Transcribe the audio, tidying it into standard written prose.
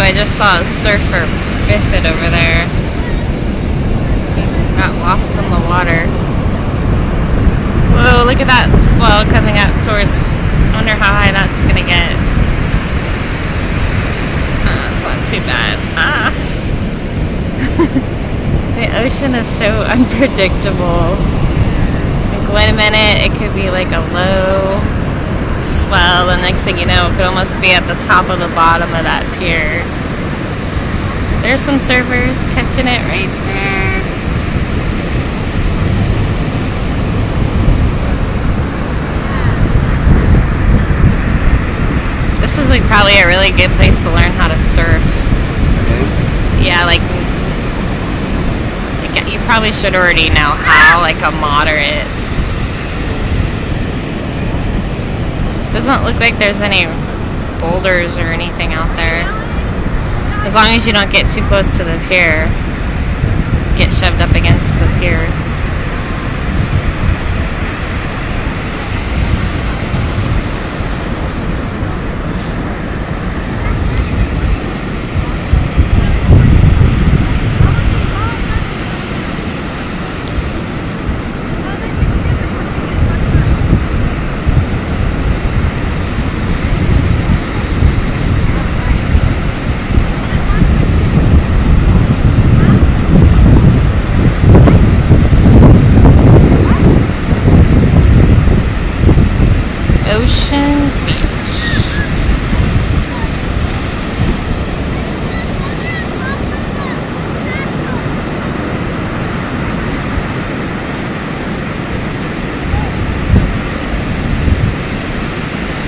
I just saw a surfer Biffid over there. He got lost in the water. Whoa, look at that swell coming up towards... I wonder how high that's gonna get. It's not too bad. The ocean is so unpredictable. Like, wait a minute, it could be like a low swell. The next thing you know, it could almost be at the top of the bottom of that pier. There's some surfers catching it right there. This is like probably a really good place to learn how to surf. It is? Yeah, like you probably should already know how, like a moderate. Doesn't look like there's any boulders or anything out there. As long as you don't get too close to the pier, get shoved up against the pier.